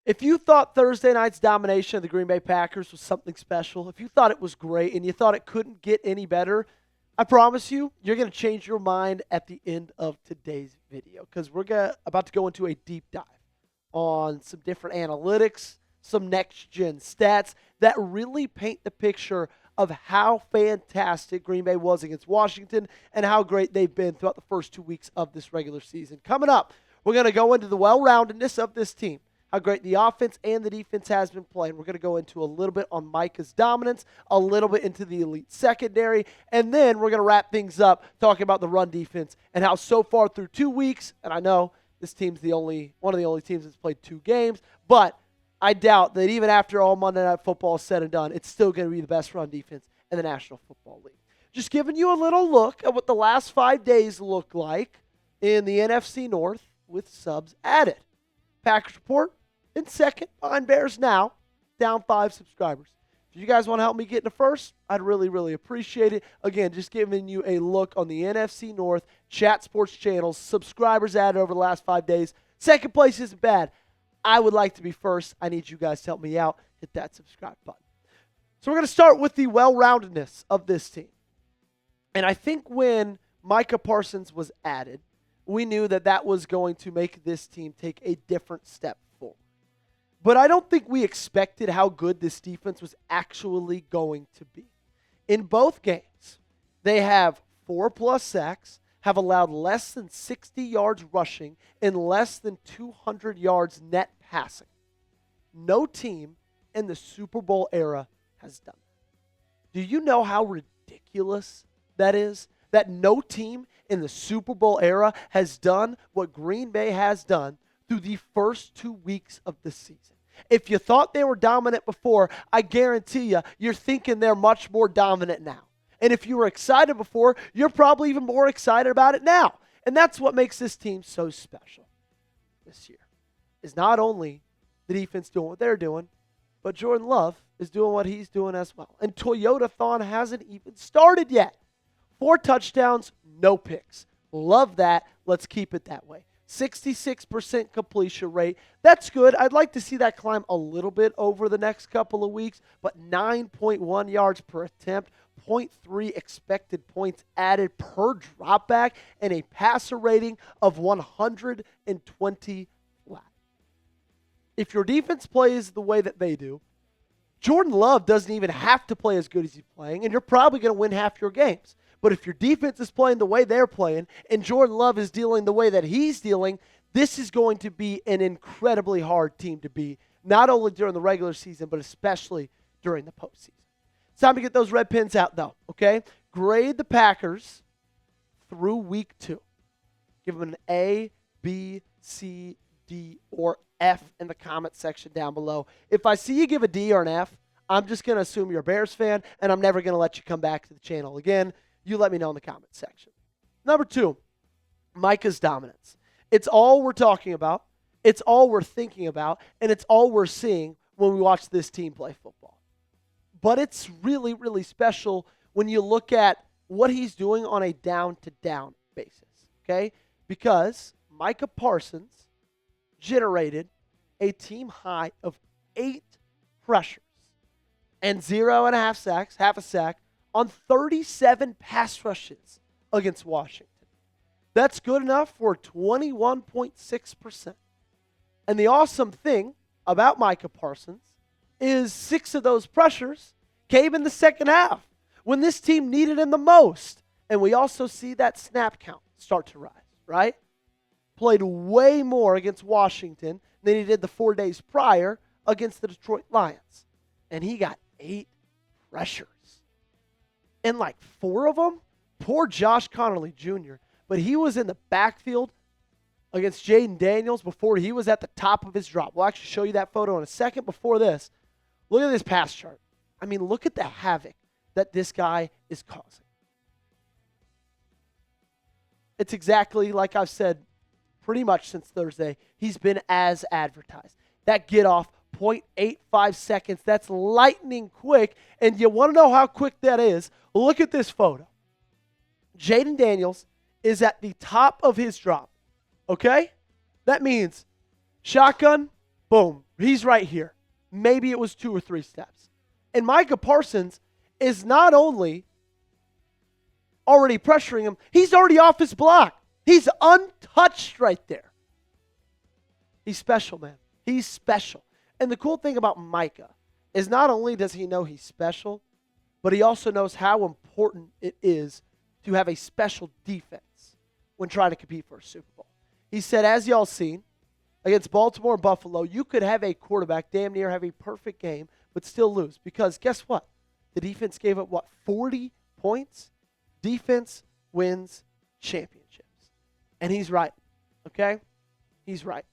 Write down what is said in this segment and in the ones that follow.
If you thought Thursday night's domination of the Green Bay Packers was something special, if you thought it was great and you thought it couldn't get any better, I promise you, you're going to change your mind at the end of today's video because we're about to go into a deep dive on some different analytics, some next-gen stats that really paint the picture of how fantastic Green Bay was against Washington and how great they've been throughout the first 2 weeks of this regular season. Coming up, we're going to go into the well-roundedness of this team, how great the offense and the defense has been playing. We're going to go into a little bit on Micah's dominance, a little bit into the elite secondary, and then we're going to wrap things up talking about the run defense and how so far through 2 weeks, and I know this team's one of the only teams that's played 2 games, but I doubt that even after all Monday Night Football is said and done, it's still going to be the best run defense in the National Football League. Just giving you a little look at what the last 5 days look like in the NFC North with subs added. Packers report in second behind Bears now, down 5 subscribers. If you guys want to help me get into first, I'd really, really appreciate it. Again, just giving you a look on the NFC North Chat Sports channels, subscribers added over the last 5 days. Second place isn't bad. I would like to be first. I need you guys to help me out. Hit that subscribe button. So we're going to start with the well-roundedness of this team. And I think when Micah Parsons was added, we knew that that was going to make this team take a different step forward. But I don't think we expected how good this defense was actually going to be. In both games, they have 4+ sacks, have allowed less than 60 yards rushing and less than 200 yards net passing. No team in the Super Bowl era has done that. Do you know how ridiculous that is? That no team in the Super Bowl era has done what Green Bay has done through the first 2 weeks of the season. If you thought they were dominant before, I guarantee you're thinking they're much more dominant now. And if you were excited before, you're probably even more excited about it now. And that's what makes this team so special this year, is not only the defense doing what they're doing, but Jordan Love is doing what he's doing as well. And Toyota-thon hasn't even started yet. 4 touchdowns, no picks. Love that. Let's keep it that way. 66% completion rate. That's good. I'd like to see that climb a little bit over the next couple of weeks, but 9.1 yards per attempt, 0.3 expected points added per dropback, and a passer rating of 120 flat. If your defense plays the way that they do, Jordan Love doesn't even have to play as good as he's playing, and you're probably going to win half your games. But if your defense is playing the way they're playing and Jordan Love is dealing the way that he's dealing, this is going to be an incredibly hard team to beat, not only during the regular season, but especially during the postseason. It's time to get those red pins out, though, okay? Grade the Packers through week 2. Give them an A, B, C, D, or F in the comment section down below. If I see you give a D or an F, I'm just going to assume you're a Bears fan, and I'm never going to let you come back to the channel again. You let me know in the comment section. Number 2, Micah's dominance. It's all we're talking about. It's all we're thinking about. And it's all we're seeing when we watch this team play football. But it's really, really special when you look at what he's doing on a down-to-down basis. Okay? Because Micah Parsons generated a team high of 8 pressures and 0.5 sacks, half a sack, on 37 pass rushes against Washington. That's good enough for 21.6%. And the awesome thing about Micah Parsons is 6 of those pressures came in the second half when this team needed him the most. And we also see that snap count start to rise, right? Played way more against Washington than he did the 4 days prior against the Detroit Lions. And he got 8 pressures. And like 4 of them, poor Josh Connerly Jr., but he was in the backfield against Jaden Daniels before he was at the top of his drop. We'll actually show you that photo in a second. Before this, look at this pass chart. I mean, look at the havoc that this guy is causing. It's exactly like I've said pretty much since Thursday. He's been as advertised. That get off 0.85 seconds. That's lightning quick. And you want to know how quick that is? Look at this photo. Jaden Daniels is at the top of his drop. Okay? That means shotgun, Boom. He's right here. Maybe it was 2 or 3 steps. And Micah Parsons is not only already pressuring him, he's already off his block. He's untouched right there. He's special, man. He's special. And the cool thing about Micah is not only does he know he's special, but he also knows how important it is to have a special defense when trying to compete for a Super Bowl. He said, as y'all seen, against Baltimore and Buffalo, you could have a quarterback damn near have a perfect game, but still lose. Because guess what? The defense gave up, 40 points? Defense wins championships. And he's right, okay? He's right.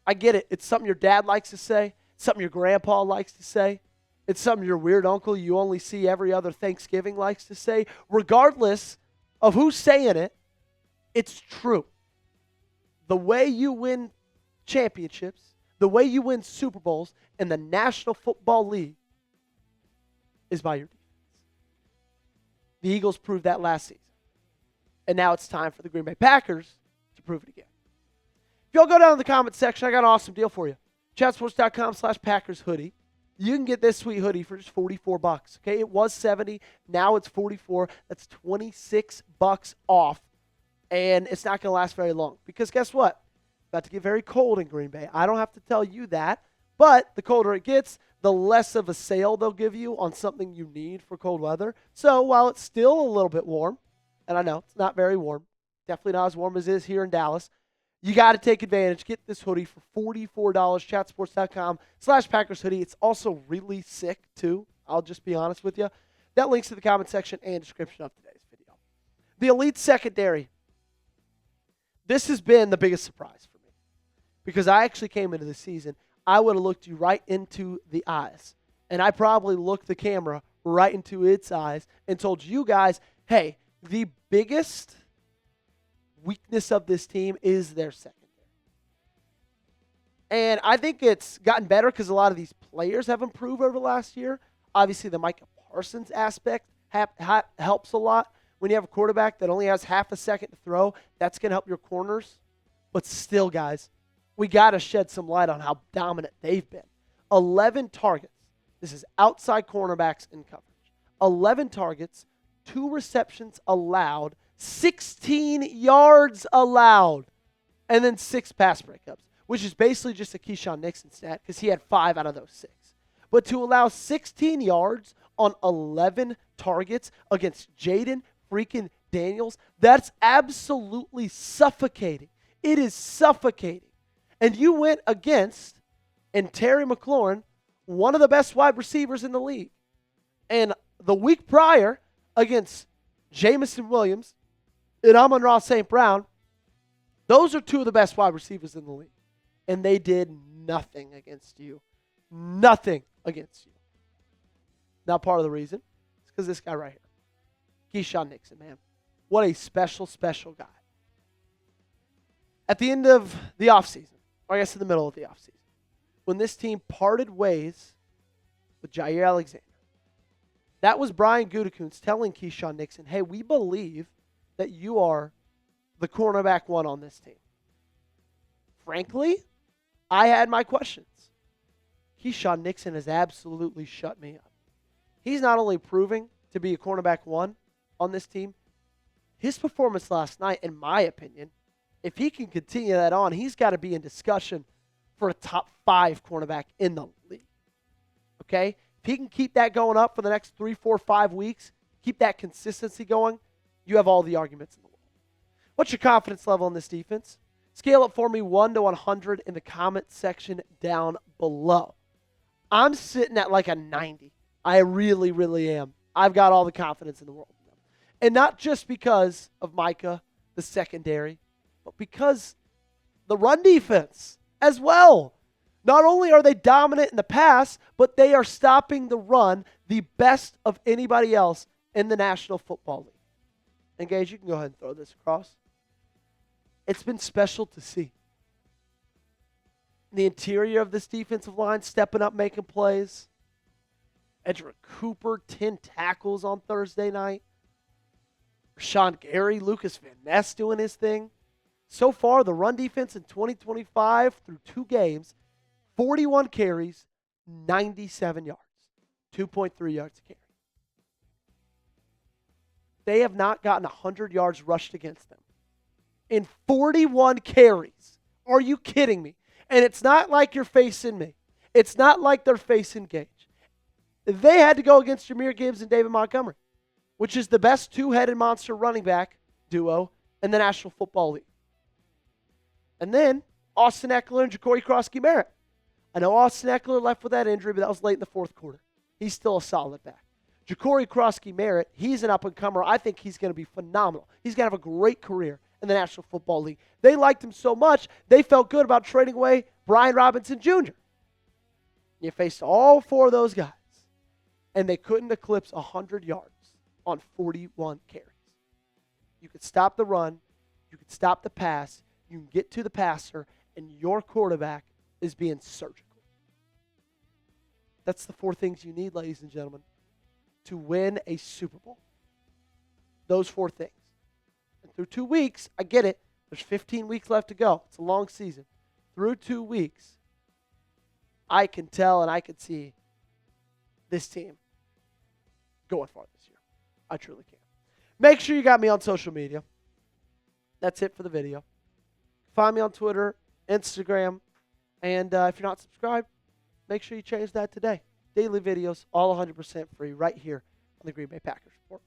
I get it. It's something your dad likes to say. It's something your grandpa likes to say. It's something your weird uncle you only see every other Thanksgiving likes to say. Regardless of who's saying it, it's true. The way you win championships, the way you win Super Bowls in the National Football League is by your defense. The Eagles proved that last season. And now it's time for the Green Bay Packers to prove it again. If y'all go down in the comment section, I got an awesome deal for you. Chatsports.com/Packers hoodie. You can get this sweet hoodie for just $44. Okay, it was $70. Now it's $44. That's $26 off. And it's not going to last very long. Because guess what? It's about to get very cold in Green Bay. I don't have to tell you that. But the colder it gets, the less of a sale they'll give you on something you need for cold weather. So while it's still a little bit warm, and I know it's not very warm, definitely not as warm as it is here in Dallas, you got to take advantage. Get this hoodie for $44. Chatsports.com/Packers hoodie. It's also really sick, too. I'll just be honest with you. That link's to the comment section and description of today's video. The elite secondary. This has been the biggest surprise for me because I actually came into the season, I would have looked you right into the eyes, and I probably looked the camera right into its eyes and told you guys, hey, the biggest weakness of this team is their secondary. And I think it's gotten better because a lot of these players have improved over the last year. Obviously, the Micah Parsons aspect helps a lot. When you have a quarterback that only has half a second to throw, that's going to help your corners. But still, guys, we got to shed some light on how dominant they've been. 11 targets. This is outside cornerbacks in coverage. 11 targets, 2 receptions allowed, 16 yards allowed, and then 6 pass breakups, which is basically just a Keyshawn Nixon stat because he had 5 out of those 6. But to allow 16 yards on 11 targets against Jaden freaking Daniels, that's absolutely suffocating. It is suffocating. And you went against, and Terry McLaurin, one of the best wide receivers in the league. And the week prior, against Jamison Williams and Amon-Ra St. Brown, those are 2 of the best wide receivers in the league. And they did nothing against you. Nothing against you. Now, part of the reason is because this guy right here, Keyshawn Nixon, man. What a special, special guy. At the end of the offseason, or I guess in the middle of the offseason, when this team parted ways with Jair Alexander, that was Brian Gutekunst telling Keyshawn Nixon, hey, we believe that you are the cornerback 1 on this team. Frankly, I had my questions. Keyshawn Nixon has absolutely shut me up. He's not only proving to be a cornerback 1 on this team, his performance last night, in my opinion, if he can continue that on, he's got to be in discussion for a top 5 cornerback in the league. Okay? If he can keep that going up for the next 3, 4, 5 weeks, keep that consistency going, you have all the arguments in the world. What's your confidence level in this defense? Scale it for me 1 to 100 in the comment section down below. I'm sitting at like a 90. I really, really am. I've got all the confidence in the world. And not just because of Micah, the secondary, but because the run defense as well. Not only are they dominant in the pass, but they are stopping the run the best of anybody else in the National Football League. And Gage, you can go ahead and throw this across. It's been special to see. The interior of this defensive line stepping up, making plays. Edgerrin Cooper, 10 tackles on Thursday night. Rashawn Gary, Lucas Van Ness doing his thing. So far, the run defense in 2025 through 2 games 41 carries, 97 yards, 2.3 yards a carry. They have not gotten 100 yards rushed against them in 41 carries. Are you kidding me? And it's not like you're facing me. It's not like they're facing Gage. They had to go against Jahmyr Gibbs and David Montgomery, which is the best two-headed monster running back duo in the National Football League. And then Austin Eckler and Ja'Cory Krosky-Merritt. I know Austin Eckler left with that injury, but that was late in the fourth quarter. He's still a solid back. Ja'Cory Krosky-Merritt, he's an up-and-comer. I think he's going to be phenomenal. He's going to have a great career in the National Football League. They liked him so much, they felt good about trading away Brian Robinson Jr. You faced all four of those guys, and they couldn't eclipse 100 yards on 41 carries. You could stop the run. You could stop the pass. You can get to the passer, and your quarterback is being surgical. That's the four things you need, ladies and gentlemen, to win a Super Bowl. Those four things. And through 2 weeks, I get it. There's 15 weeks left to go. It's a long season. Through 2 weeks, I can tell and I can see this team going far this year. I truly can. Make sure you got me on social media. That's it for the video. Find me on Twitter, Instagram, and if you're not subscribed, make sure you change that today. Daily videos, all 100% free, right here on the Green Bay Packers Report.